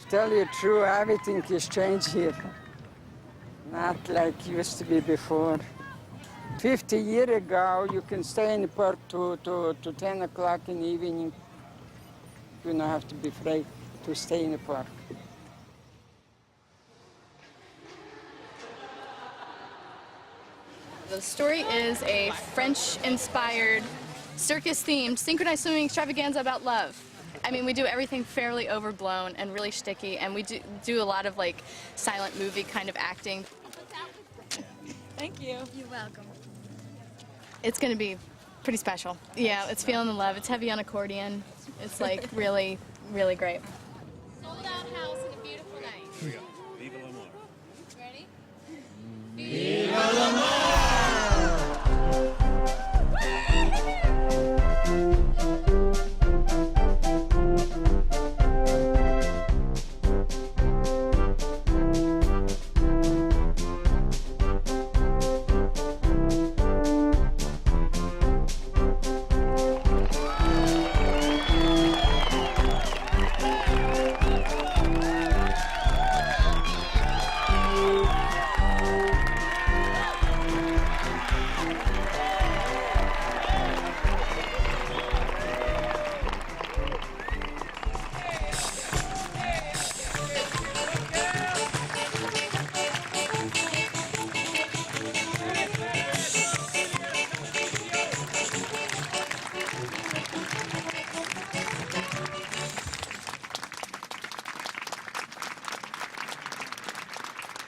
Tell you true, everything has changed here. Not like used to be before. 50 years ago, you can stay in the park to 10 o'clock in the evening. You don't have to be afraid to stay in the park. The story is a French-inspired, circus-themed, synchronized swimming extravaganza about love. I mean, we do everything fairly overblown and really shticky, and we do a lot of, like, silent movie kind of acting. Thank you. You're welcome. It's going to be pretty special. Yeah, it's feeling the love. It's heavy on accordion. It's, like, really, really great. Sold out house and a beautiful night. Here we go. Viva l'amore. Ready? Viva l'amore!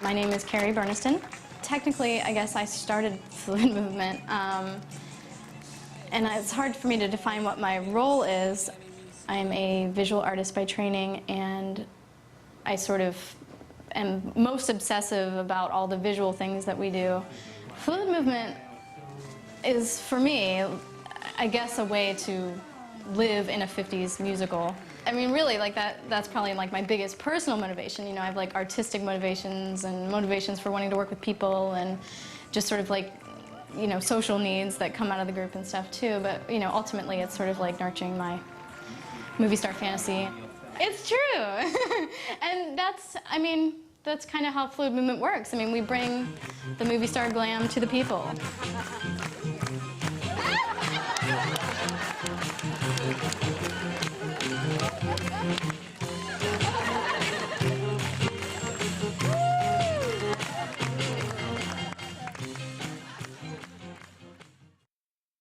My name is Carrie Burniston. Technically, I guess I started Fluid Movement, and it's hard for me to define what my role is. I'm a visual artist by training, and I sort of am most obsessive about all the visual things that we do. Fluid Movement is, for me, I guess a way to live in a 50s musical. I mean, really, like that's probably like my biggest personal motivation. You know, I have like artistic motivations and motivations for wanting to work with people and just sort of like, you know, social needs that come out of the group and stuff too. But, you know, ultimately it's sort of like nurturing my movie star fantasy. It's true. And that's, I mean, that's kind of how Fluid Movement works. I mean, we bring the movie star glam to the people.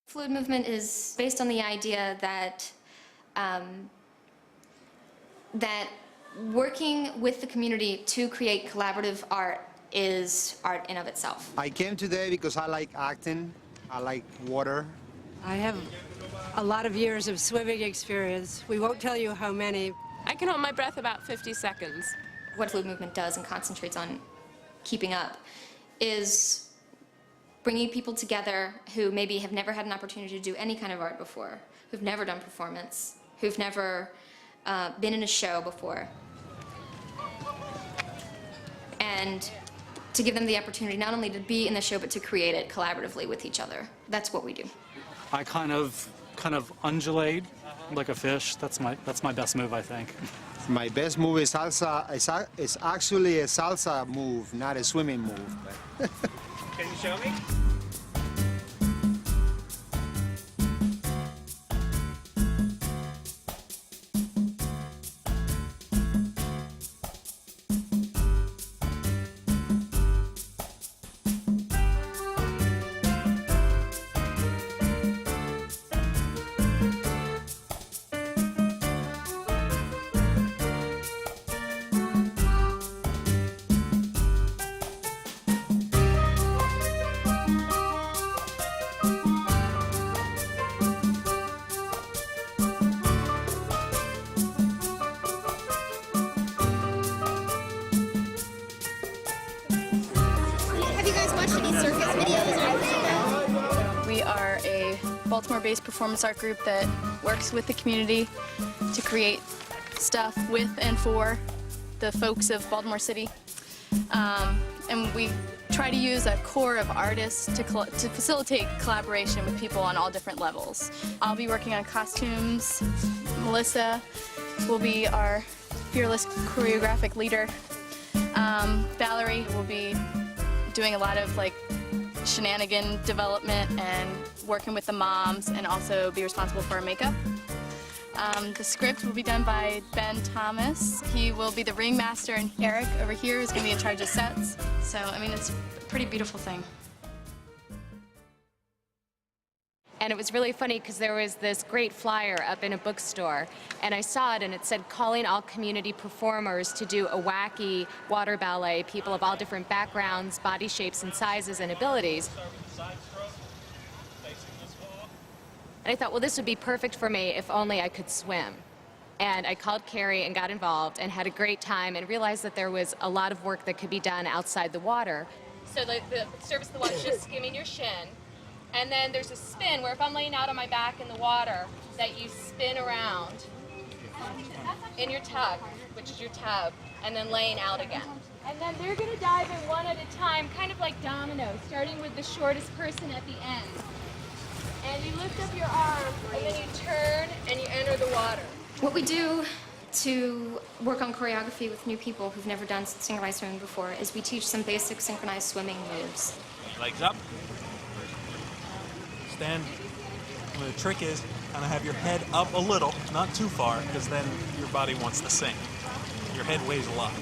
Fluid Movement is based on the idea that that working with the community to create collaborative art is art in of itself. I came today because I like acting, I like water. I have a lot of years of swimming experience. We won't tell you how many. I can hold my breath about 50 seconds. What Fluid Movement does and concentrates on keeping up is bringing people together who maybe have never had an opportunity to do any kind of art before, who've never done performance, who've never been in a show before. And to give them the opportunity not only to be in the show, but to create it collaboratively with each other. That's what we do. I kind of undulate like a fish. That's my best move, I think. My best move is salsa. It's actually a salsa move, not a swimming move. Can you show me? We are a Baltimore-based performance art group that works with the community to create stuff with and for the folks of Baltimore City. And we try to use a core of artists to facilitate collaboration with people on all different levels. I'll be working on costumes. Melissa will be our fearless choreographic leader. Valerie will be doing a lot of like shenanigan development and working with the moms, and also be responsible for our makeup. The script will be done by Ben Thomas. He will be the ringmaster, and Eric over here is going to be in charge of sets. So, I mean, it's a pretty beautiful thing. And it was really funny because there was this great flyer up in a bookstore, and I saw it, and it said calling all community performers to do a wacky water ballet, people of all different backgrounds, body shapes and sizes and abilities. And I thought, well, this would be perfect for me if only I could swim. And I called Carrie and got involved and had a great time and realized that there was a lot of work that could be done outside the water. So the surface of the water is just skimming your shin. And then there's a spin where if I'm laying out on my back in the water, that you spin around in your tug, which is your tub, and then laying out again. And then they're going to dive in one at a time, kind of like dominoes, starting with the shortest person at the end. And you lift up your arm, and then you turn, and you enter the water. What we do to work on choreography with new people who've never done synchronized swimming before is we teach some basic synchronized swimming moves. Legs up. Stand. And the trick is kind of have your head up a little, not too far, because then your body wants to sink. Your head weighs a lot.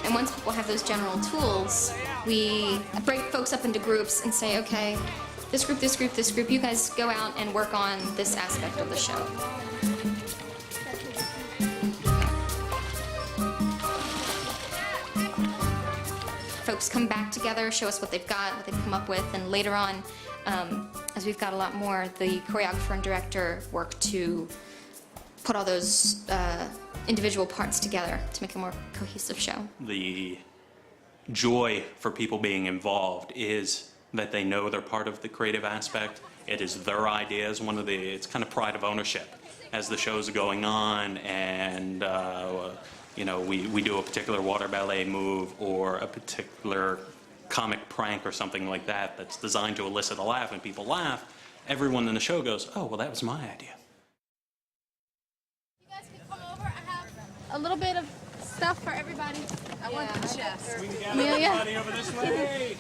And once people have those general tools, we break folks up into groups and say, okay, this group, this group, this group, you guys go out and work on this aspect of the show. Folks come back together, show us what they've got, what they've come up with, and later on, as we've got a lot more, the choreographer and director work to put all those individual parts together to make a more cohesive show. The joy for people being involved is that they know they're part of the creative aspect. It is their ideas. It's kind of pride of ownership as the show's going on, and you know, we do a particular water ballet move or a particular comic prank or something like that that's designed to elicit a laugh, and people laugh. Everyone in the show goes, oh, well, that was my idea. You guys can come over. I have a little bit of stuff for everybody. I want the chest. Amelia. Over this way.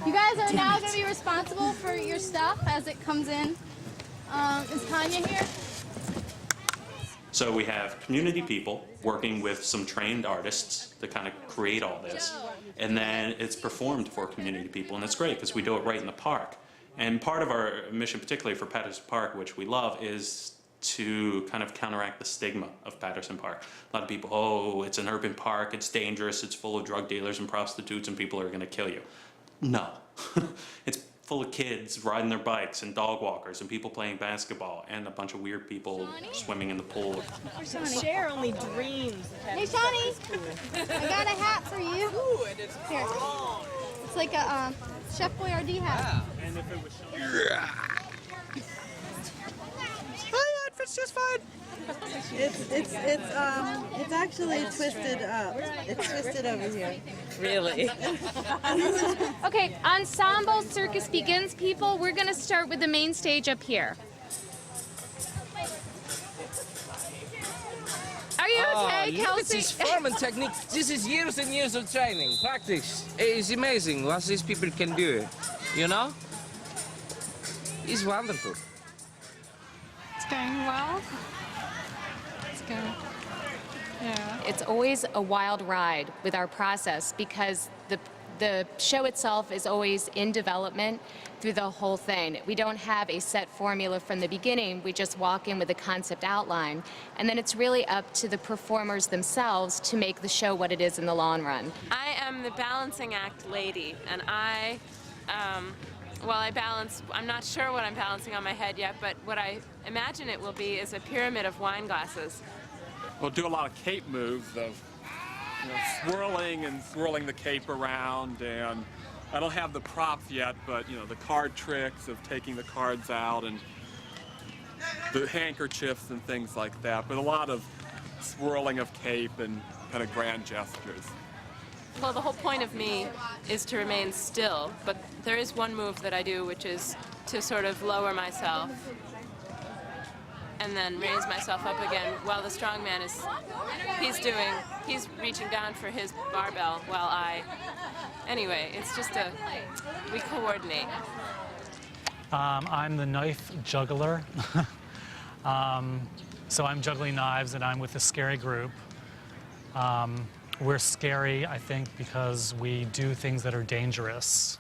You guys are now going to be responsible for your stuff as it comes in. Is Tanya here? So we have community people working with some trained artists to kind of create all this, and then it's performed for community people, and it's great because we do it right in the park. And part of our mission, particularly for Patterson Park, which we love, is to kind of counteract the stigma of Patterson Park. A lot of people, oh, it's an urban park, it's dangerous, it's full of drug dealers and prostitutes, and people are going to kill you. No. It's full of kids riding their bikes and dog walkers and people playing basketball and a bunch of weird people swimming in the pool. Cher only dreams. Hey, Shawnee. I got a hat for you. Ooh, it is Here. long. It's like a Chef Boyardee hat. And if it was It's just fine. It's actually twisted up. It's twisted over here. Really? Okay, ensemble circus begins, people. We're going to start with the main stage up here. Are you okay, Kelsey? This is form and technique. This is years and years of training, practice. It's amazing what these people can do, you know? It's wonderful. It's going well. It's good. Yeah. It's always a wild ride with our process because the show itself is always in development through the whole thing. We don't have a set formula from the beginning. We just walk in with a concept outline. And then it's really up to the performers themselves to make the show what it is in the long run. I am the balancing act lady, and while I balance, I'm not sure what I'm balancing on my head yet, but what I imagine it will be is a pyramid of wine glasses. We'll do a lot of cape moves of swirling and swirling the cape around, and I don't have the props yet, but the card tricks of taking the cards out and the handkerchiefs and things like that, but a lot of swirling of cape and kind of grand gestures. Well, the whole point of me is to remain still, but there is one move that I do, which is to sort of lower myself and then raise myself up again while the strong man is, he's reaching down for his barbell while anyway, it's just we coordinate. I'm the knife juggler. So I'm juggling knives and I'm with the Scary group. We're scary, I think, because we do things that are dangerous.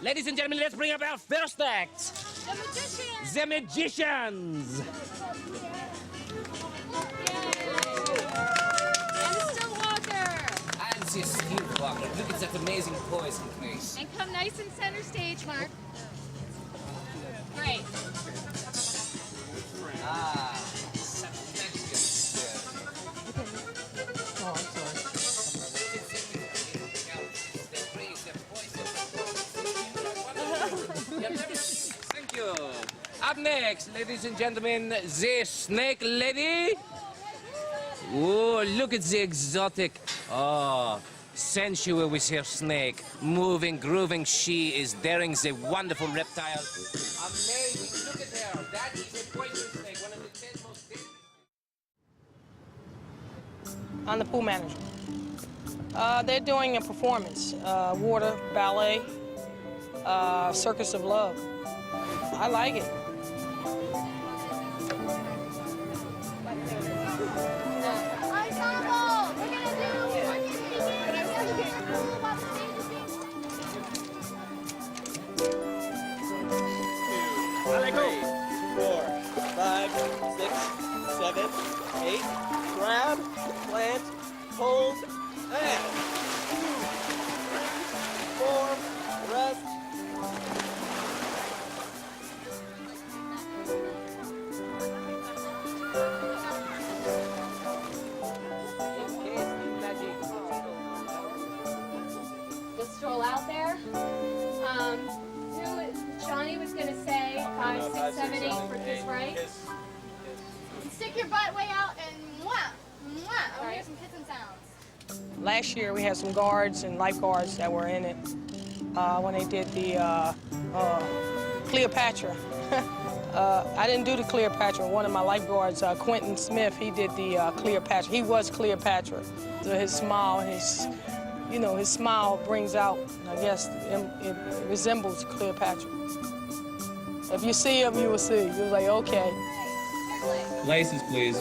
Ladies and gentlemen, let's bring up our first act. The Magicians. And the Stillwalker. And the Stillwalker. Look at that amazing poison face. And come nice and center stage, Mark. Great. Ah. Oh, I'm sorry. Thank you. Up next, ladies and gentlemen, the Snake Lady. Oh, look at the exotic. Oh, sensual with her snake. Moving, grooving, she is daring the wonderful reptile. Amazing. Look at her. That is a poison snake, one of the 10 most dangerous. I'm the pool manager. They're doing a performance, water, ballet, Circus of Love. I like it. Let go. 4, 5, 6, 7, 8. Grab, plant, hold, and 4, rest. We'll stroll out there. Johnny was going to say 5, 6, 7, 8 for kiss right. And stick your butt way out and mwah, mwah. I want to hear some kissing sounds. Last year we had some guards and lifeguards that were in it when they did the Cleopatra. I didn't do the Cleopatra. One of my lifeguards, Quentin Smith, he did the Cleopatra. He was Cleopatra. So his smile, his smile brings out, I guess, it resembles Cleopatra. If you see him, you will see. You're like, okay. License, please.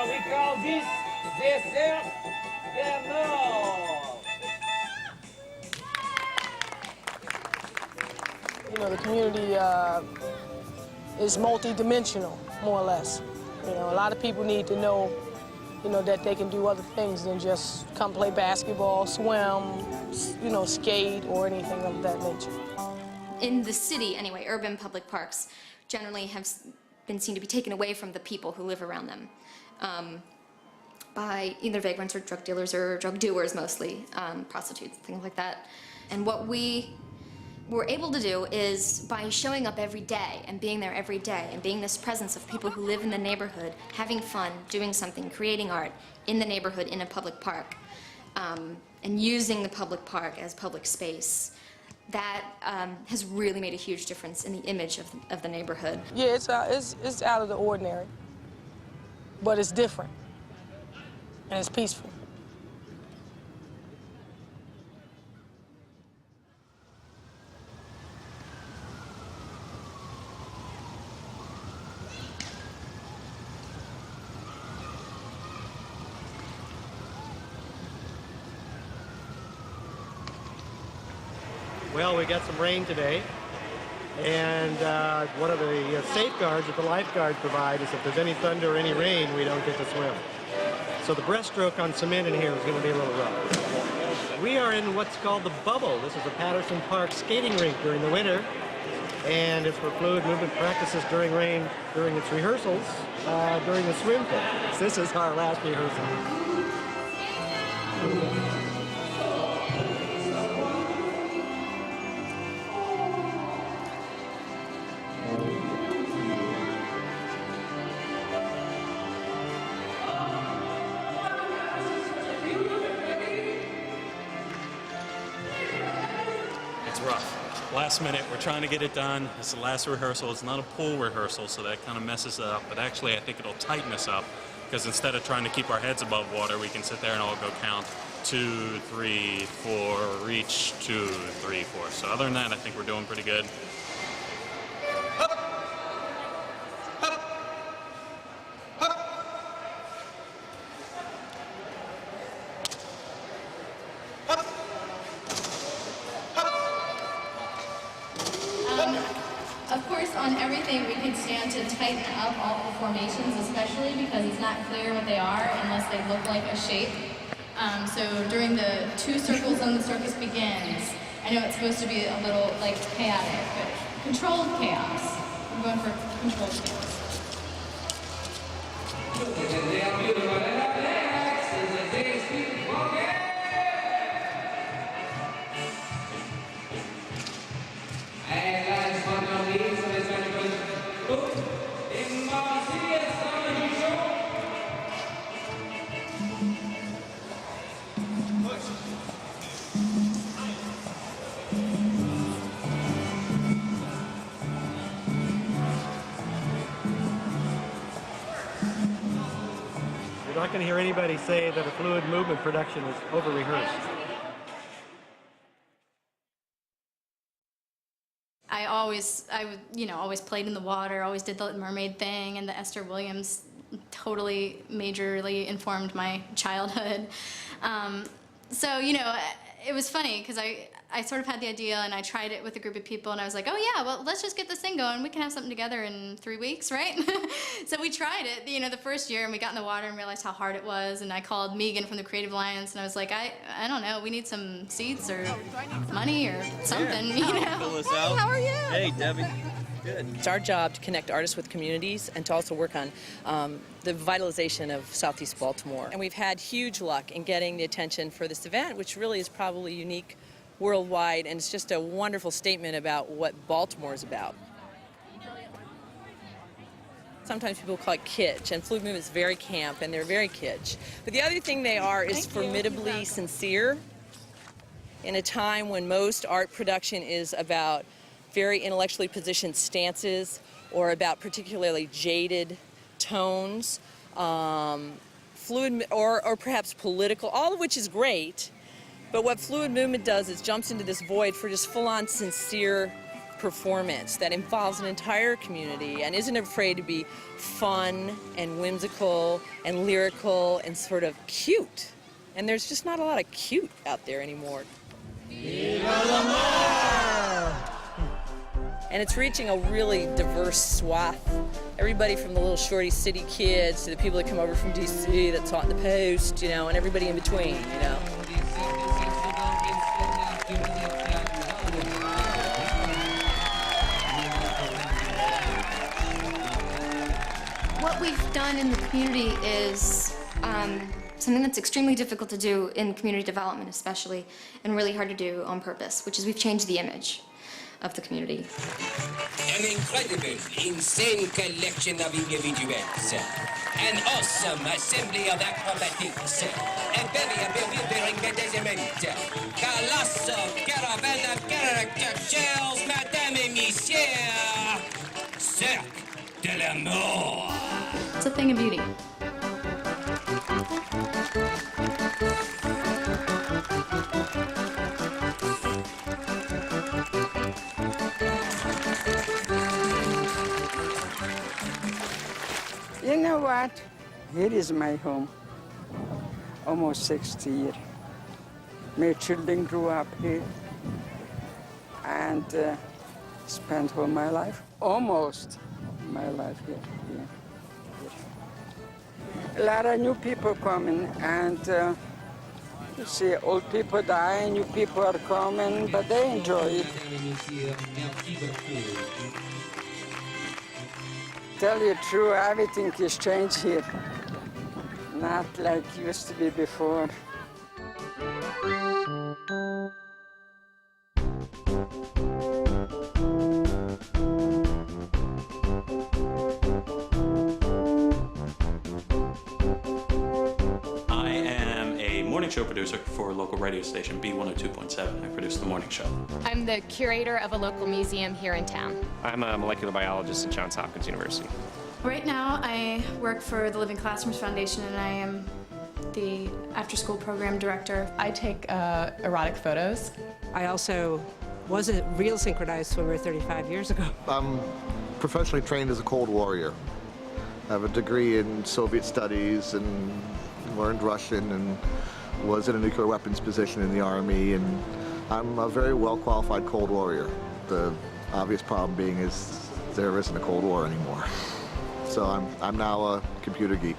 We call this the You know, the community is multi-dimensional, more or less. You know, a lot of people need to know, that they can do other things than just come play basketball, swim, skate, or anything of that nature. In the city, anyway, urban public parks generally have been seen to be taken away from the people who live around them by either vagrants or drug dealers or drug doers mostly, prostitutes, things like that. And what we were able to do is by showing up every day and being there every day and being this presence of people who live in the neighborhood, having fun, doing something, creating art in the neighborhood in a public park, and using the public park as public space. That has really made a huge difference in the image of the neighborhood. Yeah, it's out of the ordinary, but it's different, and it's peaceful. Well, we got some rain today, and one of the safeguards that the lifeguards provide is if there's any thunder or any rain, we don't get to swim. So the breaststroke on cement in here is going to be a little rough. We are in what's called the Bubble. This is a Patterson Park skating rink during the winter, and it's for fluid movement practices during rain, during its rehearsals, during the swim phase. This is our last rehearsal. It's rough. Last minute, we're trying to get it done. It's the last rehearsal. It's not a pool rehearsal, so that kind of messes it up. But actually, I think it'll tighten us up, because instead of trying to keep our heads above water, we can sit there and all go count 2, 3, 4, reach 2, 3, 4. So other than that, I think we're doing pretty good. Of course, on everything we can stand to tighten up all the formations, especially because it's not clear what they are unless they look like a shape. So during the 2 circles on the circus begins, I know it's supposed to be a little like chaotic, but controlled chaos. I'm going for controlled chaos. You're not going to hear anybody say that a fluid movement production is over-rehearsed. Always played in the water, always did the mermaid thing, and the Esther Williams totally majorly informed my childhood. So, it was funny because I sort of had the idea and I tried it with a group of people and I was like, oh yeah, well, let's just get this thing going. We can have something together in 3 weeks, right? So we tried it, the first year, and we got in the water and realized how hard it was. And I called Megan from the Creative Alliance and I was like, I don't know, we need some seats or money or something, Fill us out. How are you? Hey, Debbie. Good. It's our job to connect artists with communities and to also work on the vitalization of Southeast Baltimore. And we've had huge luck in getting the attention for this event, which really is probably unique worldwide, and it's just a wonderful statement about what Baltimore is about. Sometimes people call it kitsch, and fluid movement is very camp, and they're very kitsch. But the other thing they are is formidably sincere in a time when most art production is about very intellectually positioned stances or about particularly jaded tones, fluid or perhaps political, all of which is great. But what fluid movement does is jumps into this void for just full-on sincere performance that involves an entire community and isn't afraid to be fun and whimsical and lyrical and sort of cute. And there's just not a lot of cute out there anymore. And it's reaching a really diverse swath. Everybody from the little shorty city kids to the people that come over from DC that taught in the Post, and everybody in between, What we've done in the community is something that's extremely difficult to do in community development especially, and really hard to do on purpose, which is we've changed the image of the community. An incredible, insane collection of individuals. An awesome assembly of acrobatics. A very bewildering entertainment. Colossal caravan of character shows, Madame et Messieurs. Cirque de l'amour. It's a thing of beauty. You know what? Here is my home. Almost 60 years. My children grew up here. and spent all my life, almost my life here. A lot of new people coming, and you see old people die, new people are coming, but they enjoy it. Tell you true, everything has changed here. Not like it used to be before. I am a morning show producer for a local radio station, B102.7. I produce the morning show. I'm the curator of a local museum here in town. I'm a molecular biologist at Johns Hopkins University. Right now, I work for the Living Classrooms Foundation, and I am the after-school program director. I take erotic photos. I also was a real synchronized swimmer 35 years ago. I'm professionally trained as a Cold Warrior. I have a degree in Soviet studies and learned Russian and was in a nuclear weapons position in the Army, and I'm a very well-qualified Cold Warrior. The obvious problem being is there isn't a Cold War anymore. So I'm now a computer geek.